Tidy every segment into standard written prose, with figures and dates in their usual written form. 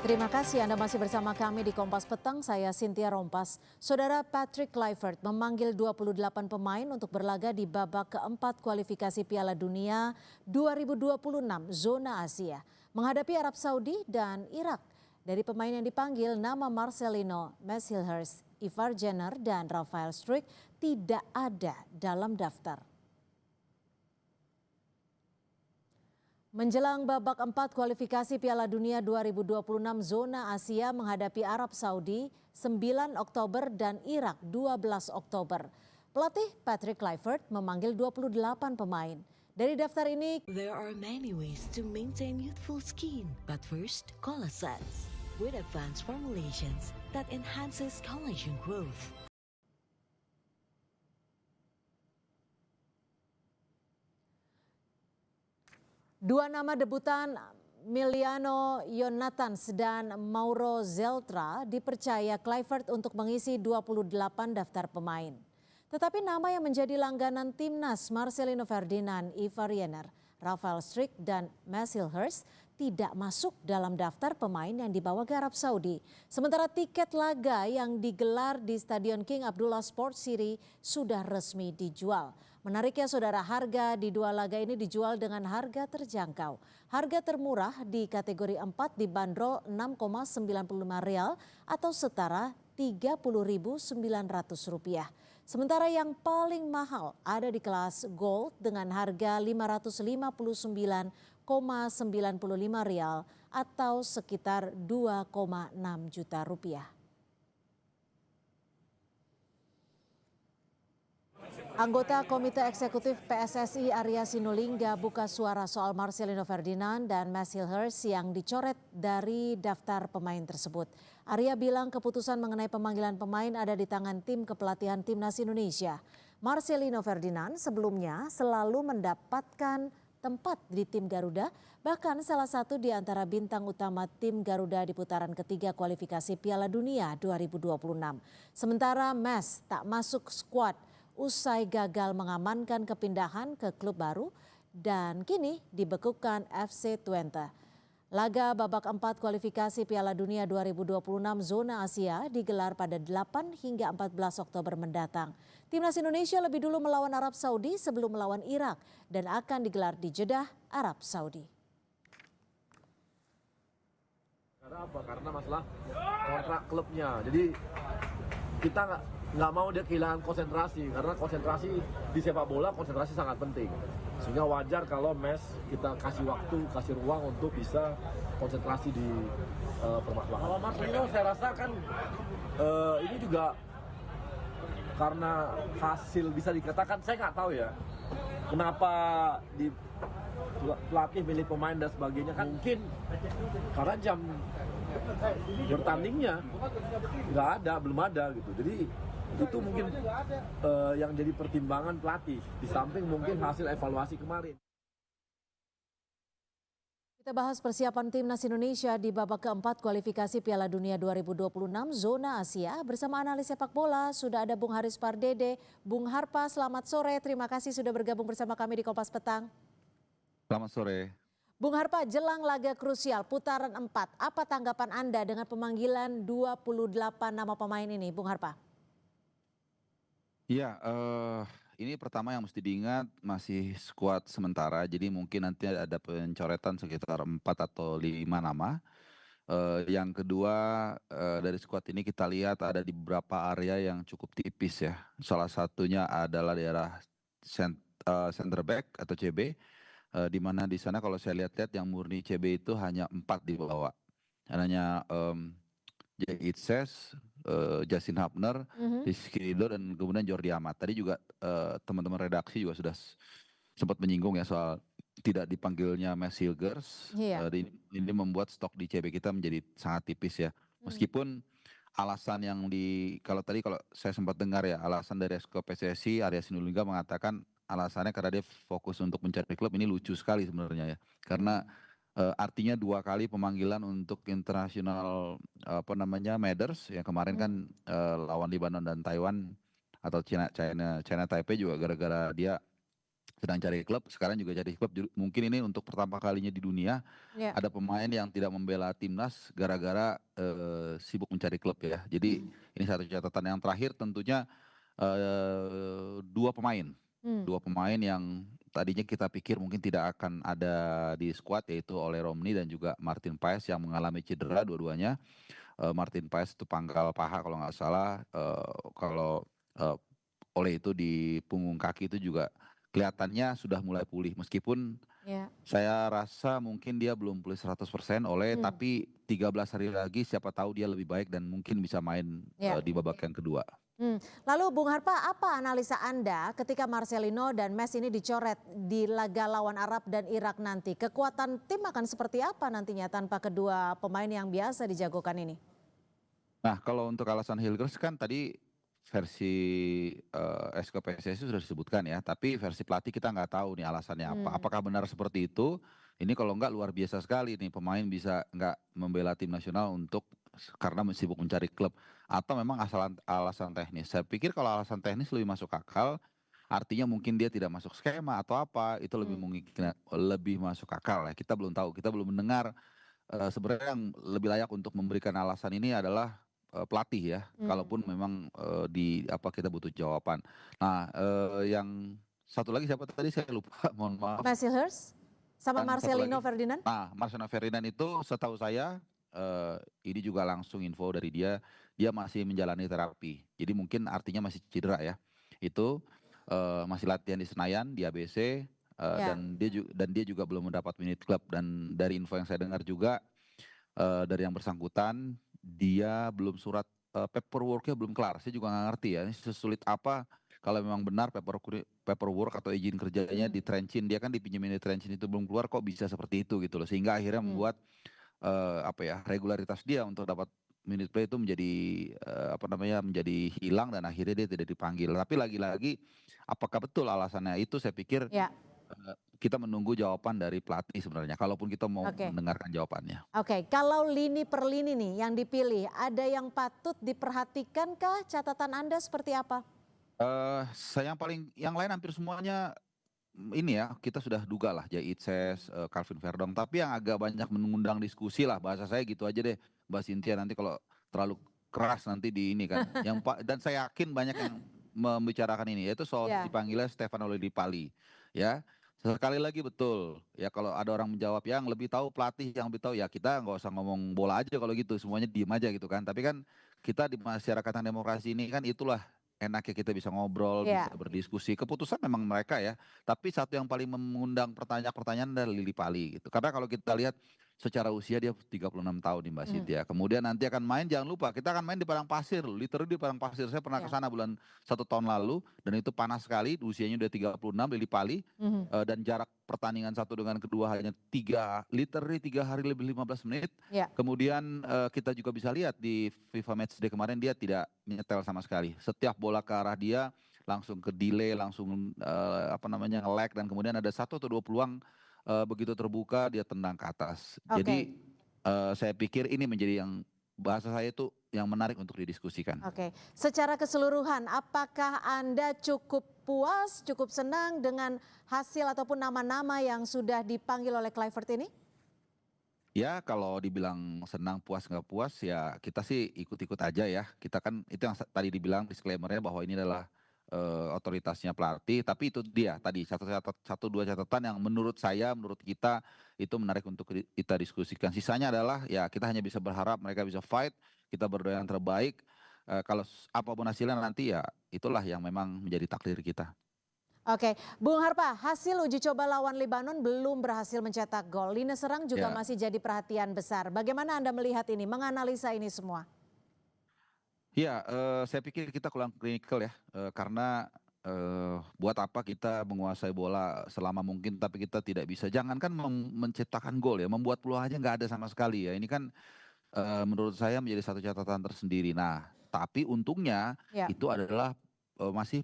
Terima kasih Anda masih bersama kami di Kompas Petang, saya Cynthia Rompas. Saudara Patrick Kluivert memanggil 28 pemain untuk berlaga di babak keempat kualifikasi Piala Dunia 2026 zona Asia, menghadapi Arab Saudi dan Irak. Dari pemain yang dipanggil, nama Marcelino, Messilhurst, Ivar Jenner, dan Rafael Struijk tidak ada dalam daftar. Menjelang babak 4 kualifikasi Piala Dunia 2026 zona Asia menghadapi Arab Saudi 9 Oktober dan Irak 12 Oktober. Pelatih Patrick Kluivert memanggil 28 pemain. Dari daftar ini, There are many ways to maintain youthful skin, but first, Collasense with advanced formulations that enhances collagen growth. dua nama debutan Miliano Yonathans dan Mauro Zeltra dipercaya Kluivert untuk mengisi 28 daftar pemain. Tetapi nama yang menjadi langganan timnas Marcelino Ferdinand, Ivar Jenner, Rafael Struijk dan Messilhurst tidak masuk dalam daftar pemain yang dibawa ke Arab Saudi. Sementara tiket laga yang digelar di Stadion King Abdullah Sports City sudah resmi dijual. Menariknya saudara, harga di dua laga ini dijual dengan harga terjangkau. Harga termurah di kategori 4 dibanderol Rp6,95 atau setara Rp30.900. Sementara yang paling mahal ada di kelas Gold dengan harga Rp559,95 atau sekitar Rp2,6 juta. Anggota Komite Eksekutif PSSI Arya Sinulinga buka suara soal Marcelino Ferdinand dan Messilhurst yang dicoret dari daftar pemain tersebut. Arya bilang keputusan mengenai pemanggilan pemain ada di tangan tim kepelatihan Timnas Indonesia. Marcelino Ferdinand sebelumnya selalu mendapatkan tempat di tim Garuda, bahkan salah satu di antara bintang utama tim Garuda di putaran ketiga kualifikasi Piala Dunia 2026. Sementara Mes tak masuk skuad usai gagal mengamankan kepindahan ke klub baru dan kini dibekukan FC Twente. Laga babak 4 kualifikasi Piala Dunia 2026 zona Asia digelar pada 8 hingga 14 Oktober mendatang. Timnas Indonesia lebih dulu melawan Arab Saudi sebelum melawan Irak dan akan digelar di Jeddah, Arab Saudi. Karena apa? Karena masalah kontrak klubnya. Jadi kita nggak mau dia kehilangan konsentrasi, karena konsentrasi di sepak bola konsentrasi sangat penting. Sehingga wajar kalau Mes kita kasih waktu, kasih ruang untuk bisa konsentrasi di permasalahan. Kalau Marcelino saya rasa kan ini juga karena hasil bisa dikatakan, saya nggak tahu ya kenapa di pelatih milih pemain dan sebagainya, kan mungkin karena jam bertandingnya belum ada gitu. Jadi itu mungkin yang jadi pertimbangan pelatih, di samping mungkin hasil evaluasi kemarin. Kita bahas persiapan Timnas Indonesia di babak keempat kualifikasi Piala Dunia 2026 zona Asia bersama analis sepak bola. Sudah ada Bung Haris Pardede. Bung Harpa, selamat sore. Terima kasih sudah bergabung bersama kami di Kompas Petang. Selamat sore. Bung Harpa, jelang laga krusial putaran 4, apa tanggapan Anda dengan pemanggilan 28 nama pemain ini, Bung Harpa? Iya, ini pertama yang mesti diingat masih skuad sementara, jadi mungkin nanti ada pencoretan sekitar 4 atau 5 nama. Yang kedua, dari skuad ini kita lihat ada di beberapa area yang cukup tipis ya. Salah satunya adalah daerah center back atau CB, di mana di sana kalau saya lihat-lihat yang murni CB itu hanya 4 dibawa. Hanya Jay Itzes, Justin Hubner, Rizky Ridho, dan kemudian Jordi Amat. Tadi juga teman-teman redaksi juga sudah sempat menyinggung ya soal tidak dipanggilnya Messilhurst. Ini membuat stok di CB kita menjadi sangat tipis ya. Meskipun alasan yang kalau saya sempat dengar ya, alasan dari Esko PSSI Arya Sinulinga mengatakan alasannya karena dia fokus untuk mencari klub. Ini lucu sekali sebenarnya ya. Karena artinya 2 kali pemanggilan untuk internasional matters yang kemarin kan lawan Lebanon dan Taiwan atau China Taipei juga gara-gara dia sedang cari klub, sekarang juga cari klub. Mungkin ini untuk pertama kalinya di dunia Ya. ada pemain yang tidak membela timnas gara-gara sibuk mencari klub ya. Jadi ini satu catatan. Yang terakhir tentunya dua pemain, Hmm. dua pemain yang tadinya kita pikir mungkin tidak akan ada di skuad, yaitu Ole Romni dan juga Martin Paes yang mengalami cedera dua-duanya. Martin Paes itu pangkal paha kalau nggak salah. Kalau eh, Ole itu di punggung kaki itu juga kelihatannya sudah mulai pulih. Meskipun Ya. saya rasa mungkin dia belum pulih 100% Ole, Hmm. tapi 13 hari lagi siapa tahu dia lebih baik dan mungkin bisa main Ya. di babak yang kedua. Lalu Bung Harpa, apa analisa Anda ketika Marcelino dan Mes ini dicoret di laga lawan Arab dan Irak nanti? Kekuatan tim akan seperti apa nantinya tanpa kedua pemain yang biasa dijagokan ini? Nah, kalau untuk alasan Hilgers kan tadi versi SK PSSI sudah disebutkan ya, tapi versi pelatih kita nggak tahu nih alasannya apa. Apakah benar seperti itu? Ini kalau nggak luar biasa sekali nih pemain bisa nggak membela tim nasional karena sibuk mencari klub, atau memang alasan teknis. Saya pikir kalau alasan teknis lebih masuk akal, artinya mungkin dia tidak masuk skema atau apa, itu lebih masuk akal ya. Kita belum tahu, kita belum mendengar. Sebenarnya yang lebih layak untuk memberikan alasan ini adalah pelatih ya. Kalaupun memang kita butuh jawaban. Nah, yang satu lagi siapa tadi saya lupa, mohon maaf. Messi Hurst sama Dan satu Marcelino lagi, Ferdinand? nah Marcelo Ferdinand itu setahu saya ini juga langsung info dari dia masih menjalani terapi. Jadi mungkin artinya masih cedera ya. Itu masih latihan di Senayan di ABC. Ya. Dan dia juga belum mendapat minute klub, dan dari info yang saya dengar juga dari yang bersangkutan dia belum paperworknya belum kelar. Saya juga nggak ngerti ya ini sesulit apa kalau memang benar paperwork atau izin kerjanya di Trencin, dia kan dipinjemin di Trencin itu belum keluar, kok bisa seperti itu gitu loh, sehingga akhirnya membuat regularitas dia untuk dapat minute play itu menjadi hilang dan akhirnya dia tidak dipanggil. Tapi lagi-lagi apakah betul alasannya itu, saya pikir Ya. kita menunggu jawaban dari pelatih sebenarnya, kalaupun kita mau Oke. mendengarkan jawabannya. Oke, kalau lini per lini nih yang dipilih, ada yang patut diperhatikan kah? Catatan Anda seperti apa? Yang lain hampir semuanya ini ya kita sudah duga lah, Jaitses, Calvin Verdong, tapi yang agak banyak mengundang diskusi lah, bahasa saya gitu aja deh Mbak Cynthia, nanti kalau terlalu keras nanti di ini kan. Dan saya yakin banyak yang membicarakan ini, yaitu soal Ya. dipanggilnya Stefano Lillipali ya. Sekali lagi betul ya, kalau ada orang menjawab yang lebih tahu, pelatih yang lebih tahu, ya kita nggak usah ngomong bola aja kalau gitu, semuanya diem aja gitu kan. Tapi kan kita di masyarakat yang demokrasi ini kan itulah enaknya, kita bisa ngobrol, bisa Ya. berdiskusi. Keputusan memang mereka ya. Tapi satu yang paling mengundang pertanyaan adalah Lillipali gitu. Karena kalau kita lihat secara usia dia 36 tahun nih Mbak Cynthia. Kemudian nanti akan main, jangan lupa kita akan main di padang pasir, literally di padang pasir. Saya pernah Ya. ke sana 1 tahun lalu dan itu panas sekali, usianya udah 36 Lillipali. Dan jarak pertandingan satu dengan kedua hanya 3 hari lebih 15 menit. Ya. Kemudian kita juga bisa lihat di FIFA Matchday kemarin dia tidak menyetel sama sekali. Setiap bola ke arah dia langsung ke delay, langsung nge-lag, dan kemudian ada 1 atau 2 peluang begitu terbuka dia tendang ke atas. Oke. Jadi saya pikir ini menjadi yang bahasa saya itu yang menarik untuk didiskusikan. Oke, secara keseluruhan apakah Anda cukup puas, cukup senang dengan hasil ataupun nama-nama yang sudah dipanggil oleh Kluivert ini? Ya kalau dibilang senang, puas nggak puas ya kita sih ikut-ikut aja ya. Kita kan itu yang tadi dibilang disclaimer-nya bahwa ini adalah otoritasnya pelatih. Tapi itu dia tadi satu dua catatan yang menurut saya, menurut kita itu menarik untuk kita diskusikan. Sisanya adalah ya kita hanya bisa berharap mereka bisa fight, kita berdoa yang terbaik. Kalau apapun hasilnya nanti ya itulah yang memang menjadi takdir kita. Oke, Bung Harpa, hasil uji coba lawan Lebanon belum berhasil mencetak gol. Lini serang juga Ya. masih jadi perhatian besar. Bagaimana Anda melihat ini, menganalisa ini semua? Ya, saya pikir kita kurang klinikal ya, karena buat apa kita menguasai bola selama mungkin tapi kita tidak bisa, jangankan menciptakan gol ya, membuat peluang aja nggak ada sama sekali ya. Ini kan menurut saya menjadi satu catatan tersendiri. Nah, tapi untungnya Ya. itu adalah masih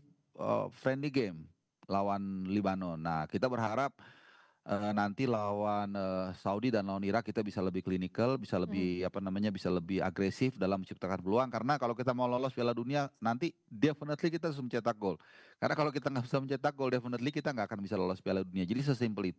friendly game lawan Libanon. Nah, kita berharap nanti lawan Saudi dan lawan Irak kita bisa lebih klinikal, bisa lebih bisa lebih agresif dalam menciptakan peluang. Karena kalau kita mau lolos Piala Dunia nanti definitely kita harus mencetak gol. Karena kalau kita nggak bisa mencetak gol, definitely kita nggak akan bisa lolos Piala Dunia. Jadi sesimpel itu.